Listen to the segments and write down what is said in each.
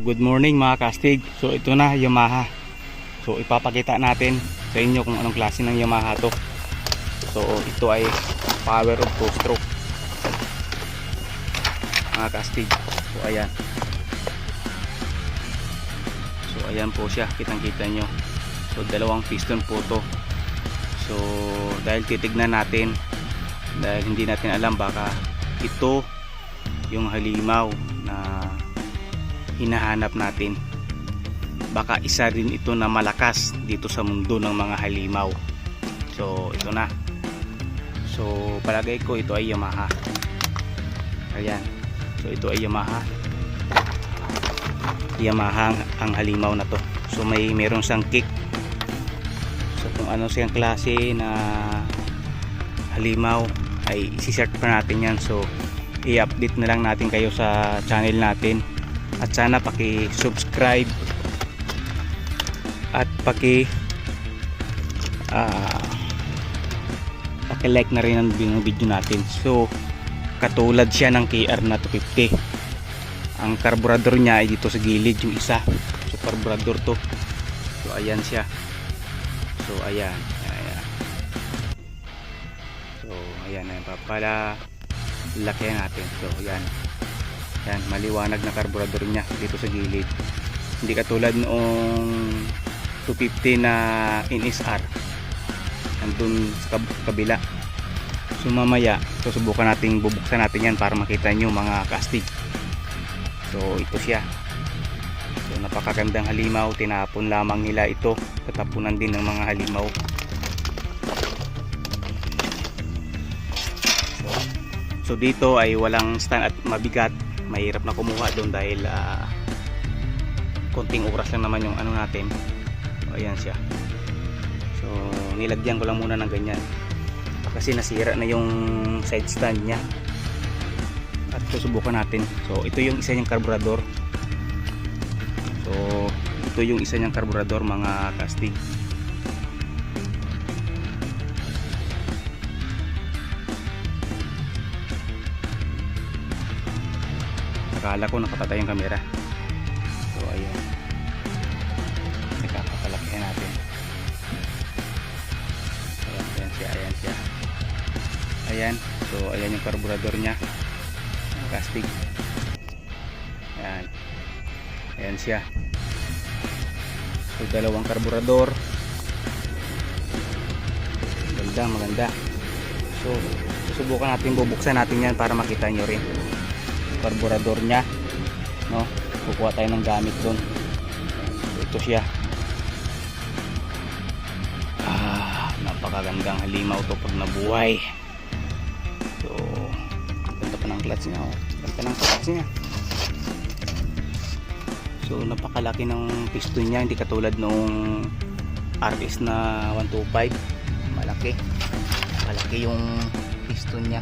Good morning mga kastig. So ito na Yamaha. So ipapakita natin sa inyo kung anong klase ng Yamaha to. So ito ay power of 2 stroke mga kastig. So ayan. So ayan po siya, kitang kita nyo. So dalawang piston po to. So dahil titignan natin, dahil hindi natin alam, baka ito yung halimaw na hinahanap natin, baka isa rin ito na malakas dito sa mundo ng mga halimaw. So ito na. So palagay ko ito ay Yamaha. Ayan. So ito ay Yamaha. Yamaha ang halimaw na to. So meron siyang kick. So kung ano siyang klase na halimaw ay isi-search pa natin yan. So i-update na lang natin kayo sa channel natin. At sana paki-subscribe at paki-like na rin ang video natin. So katulad siya ng KR na 250. Ang carburetor niya ay dito sa gilid yung isa. So carburetor to. So ayan siya. So ayan. So ayan na papala lakihan natin. So ayan. Yan, maliwanag na carburetor niya dito sa gilid. Hindi katulad noong 250 na NSR. Andun sa kabila. So mamaya, susubukan natin, bubuksan natin yan para makita nyo mga kastig. So ito siya. So napakagandang halimaw. Tinapon lamang nila ito. Tatapunan din ng mga halimaw. So dito ay walang stand at mabigat. Mahirap na kumuha doon dahil konting oras lang naman yung ano natin. So ayan siya. So nilagyan ko lang muna ng ganyan kasi nasira na yung side stand nya. At susubukan natin. So ito yung isa niyang carburetor. So ito yung isa niyang carburetor mga kastig. Akala ko nakapatay yung camera. So ayan. Nakapapalakihan natin. Ayan siya, ayan siya. Ayan. So ayan yung carburetor nya. Ang casting. Ayan. Ayan siya. So dalawang carburetor. Maganda, maganda. So susubukan natin, bubuksan natin yan para makita nyo rin carburetor nya, no? Kukuha tayo ng gamit doon. Ito siya. Napakagandang halimaw to pag nabuhay. So ganda pa ng clutch nya, oh. Ganda ng clutch nya. So napakalaki ng piston nya, hindi katulad nung RS na 125. Malaki yung piston nya.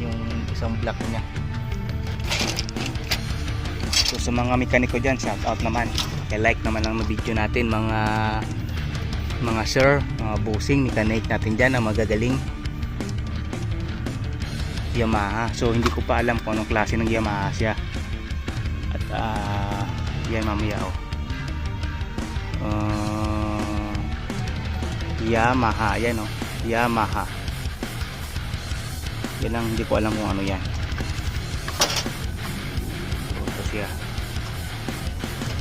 Yung isang block niya. So sa mga mekaniko dyan, shout out naman, like naman ang video natin mga sir, mga bossing mechanic natin dyan na magagaling Yamaha. So hindi ko pa alam kung anong klase ng Yamaha siya. At yan mamaya Yamaha, yan Yamaha. Yan lang, hindi ko alam kung ano yan. Ito siya.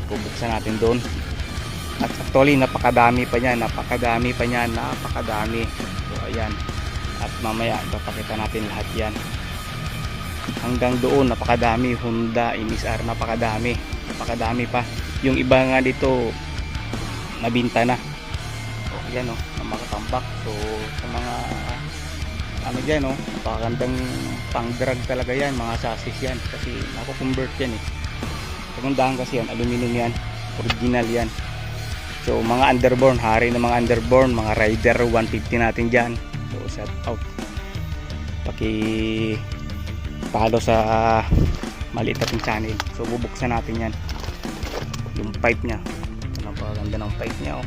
Bubuksan natin doon. At actually napakadami pa niyan. Napakadami. So ayan. At mamaya papakita natin lahat yan. Hanggang doon napakadami. Honda, NSR, napakadami pa. Yung iba nga dito nabinta na. So ayan na makatambak. So sa mga ano dyan, napakagandang pang drag talaga yan, mga chassis yan, kasi nako-convert yan kagandahan kasi yan, aluminum yan, original yan. So mga underborn, hari ng mga underborn, mga rider 150 natin dyan. So shout out, paki-follow sa maliit nating channel. So bubuksan natin yan, yung pipe nya. Napakaganda ng pipe nya,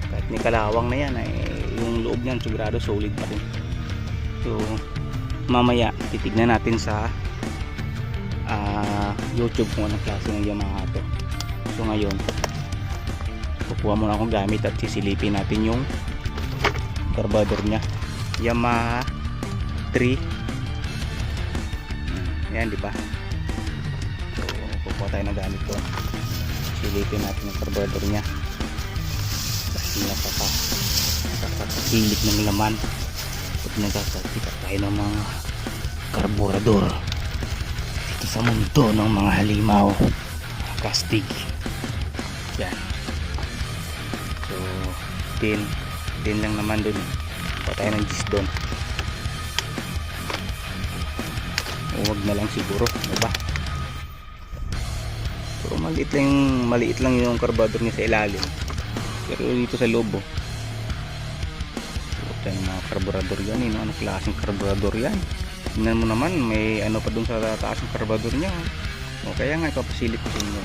kahit may kalawang na yan, yung loob nyan sigurado solid pa rin. So mamaya titignan natin sa YouTube kung anong klase ng Yamaha to. So ngayon kukuha muna akong gamit at sisilipin natin yung carburetor nya. Yamaha 3. Ayan, di ba? So kukuha tayo ng gamit ko. Silipin natin yung carburetor nya kasi nakakapilit ng laman pag nagkakatikat tayo ng mga carburetor dito sa mundo ng mga halimaw, kastig. Yan. So 10 lang naman dun. Pa tayo ng gis dun. Huwag na lang siguro, diba? So maliit lang yung carburetor niya sa ilalim, pero dito sa loob tayo ng mga carburetor yan. Ano klaseng carburetor yan? Tingnan mo naman, may ano pa dun sa taas ng carburetor niya. O kaya nga ipapasilip ko sa inyo.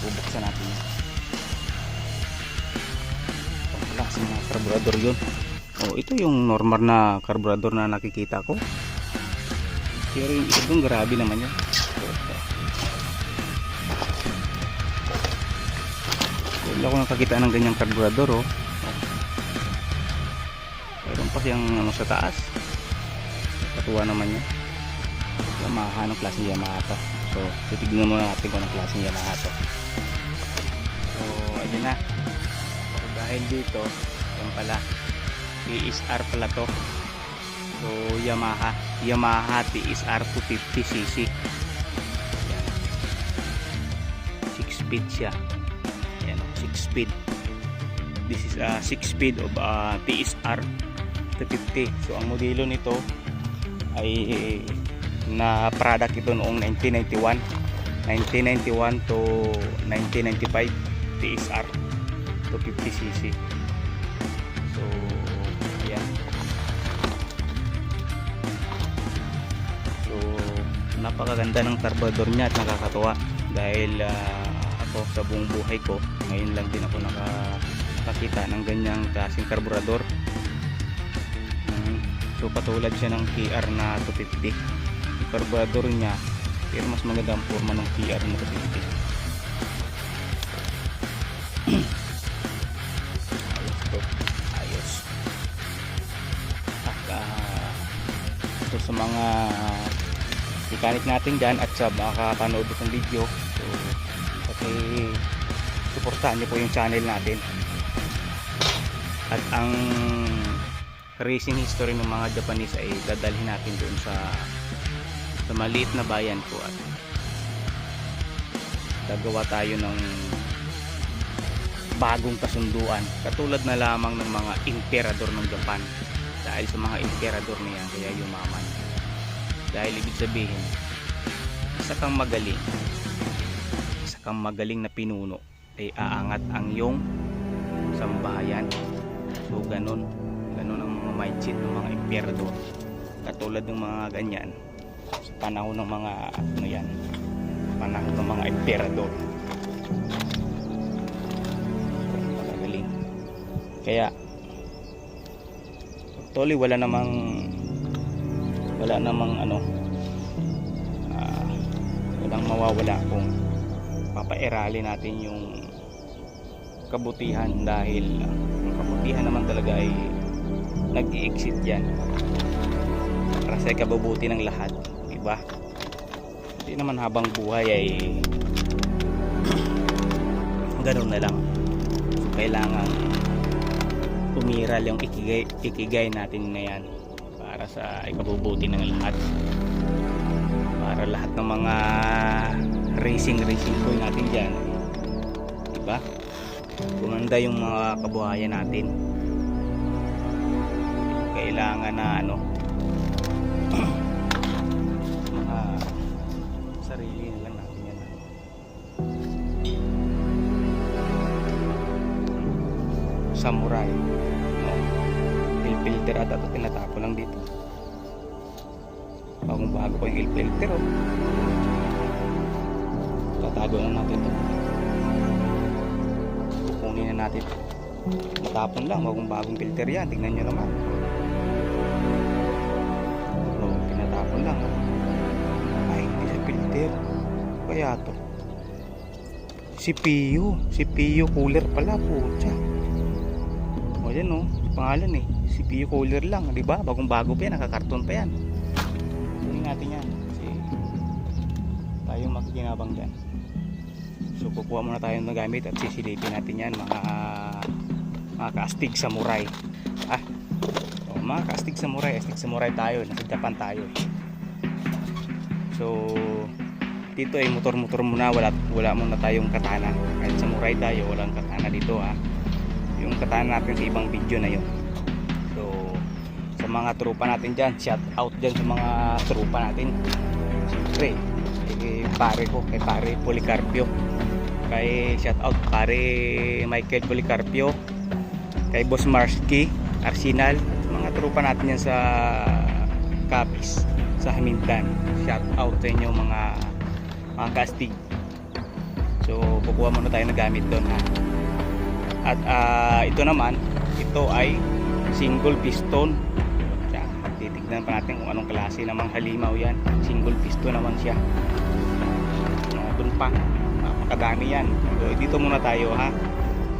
Bubuksan natin yan. Ang klaseng mga carburetor yun. O ito yung normal na carburetor na nakikita ko, pero yung isa dun grabe naman yan. Wala ko nakakita ng ganyang carburetor. Mayroon pa siyang ano sa taas. Katuwa naman yan. Yamaha, anong klaseng Yamaha to? So titignan muna natin kung anong klaseng Yamaha to. So ayun na. So, dahil dito yan pala, TSR pala to. So Yamaha TSR 250cc. 6 speed siya. Ayan, 6 speed. This is a 6 speed of TSR 250. So ang modelo nito ay na product ito noong 1991 to 1995. TSR 250cc. So ayan. So napakaganda ng carburetor niya at nakakatuwa dahil ako sa buong buhay ko ngayon lang din ako nakakita ng ganyang klaseng carburetor. So patulad siya ng TR na 250. Yung carburetor niya, pero mas maganda ang forma ng TR na 250. Ayos to. Ayos. At so sa mga mechanic natin dyan at sa makakanood ng video, so okay, suportahan nyo po yung channel natin. At ang racing history ng mga Japanese ay dadalhin natin doon sa maliit na bayan ko at gagawa tayo ng bagong kasunduan katulad na lamang ng mga emperador ng Japan. Dahil sa mga emperador na yan kaya yumaman, dahil ibig sabihin isa kang magaling na pinuno ay aangat ang iyong sambahayan. So ganun ang mindset ng mga emperador, katulad ng mga ganyan sa panahon ng mga panahon ng mga emperador. Magaling. Kaya actually wala namang walang mawawala kung papairali natin yung kabutihan, dahil ang kabutihan naman talaga ay nag-i-exit yan para sa ikabubuti ng lahat, diba? Hindi naman habang buhay ay ganoon na lang. So kailangan tumiral yung ikigay natin na yan para sa ikabubuti ng lahat, para lahat ng mga racing ko natin dyan, diba? Gumanda yung mga kabuhayan natin. Kailangan na mga sarili na lang natin yan. Samurai, filter at ito tinatapo lang dito. Bagong bago ko yung filter, tatago na natin ito. Kukunin na natin ito. Matapon lang, bagong filter yan. Tingnan nyo naman. So, pinatapon lang. Ay, hindi sa filter. kaya to? CPU cooler pala po. O yan o, pangalan CPU cooler lang, di ba? Bagong bago pa yan, nakakarton pa yan. Kunin natin yan kasi tayo makikinabang dyan. So kukuha muna tayo ng gamit at sisilipin natin yan, mga kaastig samurai. Mga kaastig samurai tayo, nasa Japan tayo. So dito ay motor muna, wala muna tayong katana. Kahit samurai tayo, walang katana dito yung katana natin sa ibang video na yun. So sa mga tropa natin dyan, shout out dyan sa mga tropa natin. Siyempre kay pare Policarpio, kay shout out pare Michael Policarpio, kay Boss Marsky Arsenal, mga tropa natin yan sa Capiz, sa Hamindan. Shout out sa inyo mga kastig. So kukuha muna tayo ng gamit doon at ito ay single piston. Titignan pa natin kung anong klase namang halimaw yan. Single piston naman siya. Doon pa napakadami yan. So dito muna tayo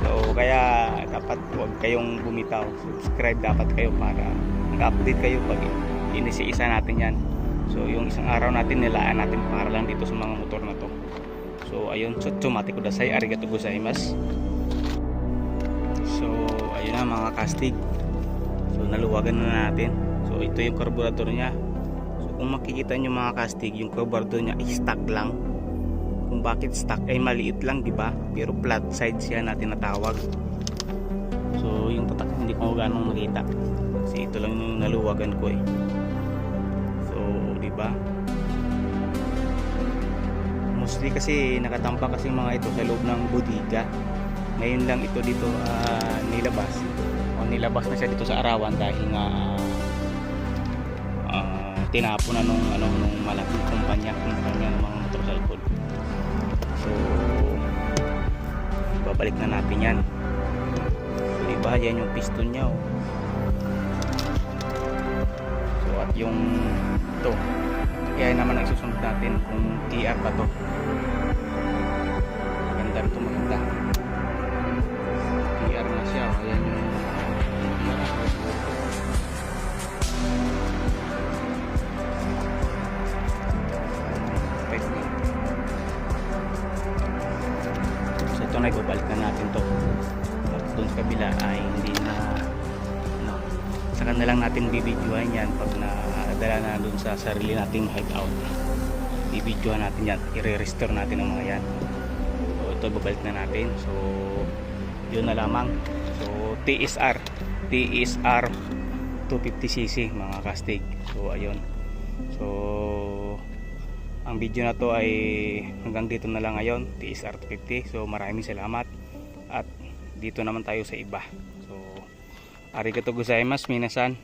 So kaya dapat huwag kayong bumitaw. Subscribe dapat kayo para mag-update kayo pag inisa-isa natin yan. So yung isang araw natin nilaan natin para lang dito sa mga motor na to. So ayun, tsutsumate kudasai, arigato gozaimasu. So ayun na mga kastig. So naluwagan na natin. So ito yung carburetor niya. So kung makikita nyo mga kastig, yung carburetor niya ay stock lang. Kung bakit stock ay maliit lang, di ba? Pero flat side siya natin natawag. So yung tatak hindi ko ganong makita. Kasi ito lang yung naluwagan ko di ba? Mostly kasi nakatampa kasi mga ito sa loob ng bodega. Ngayon lang ito dito nilabas na siya dito sa arawan dahil nga tinapon na nung malaking kumpanya ng mga motorcycle. So babalik na natin yan. So diba yan yung piston nya So at yung ito, kaya naman ang susunod natin kung TR pa to. Maganda ito, maganda TR na siya. Ayan yung so ito na, ibabalik na natin to. Tapos doon sa kabila ay hindi na saka na lang natin bibidyohan yan pag nadala na dun sa sarili nating hideout. Bibidyohan natin yan, i-restore natin ang mga yan. So ito babalik na natin. So yun na lamang. So TSR 250cc mga kastig. So ayun. So ang video na to ay hanggang dito na lang ngayon, TSR 250. So maraming salamat at dito naman tayo sa iba. So arigato gozaimasu minasan.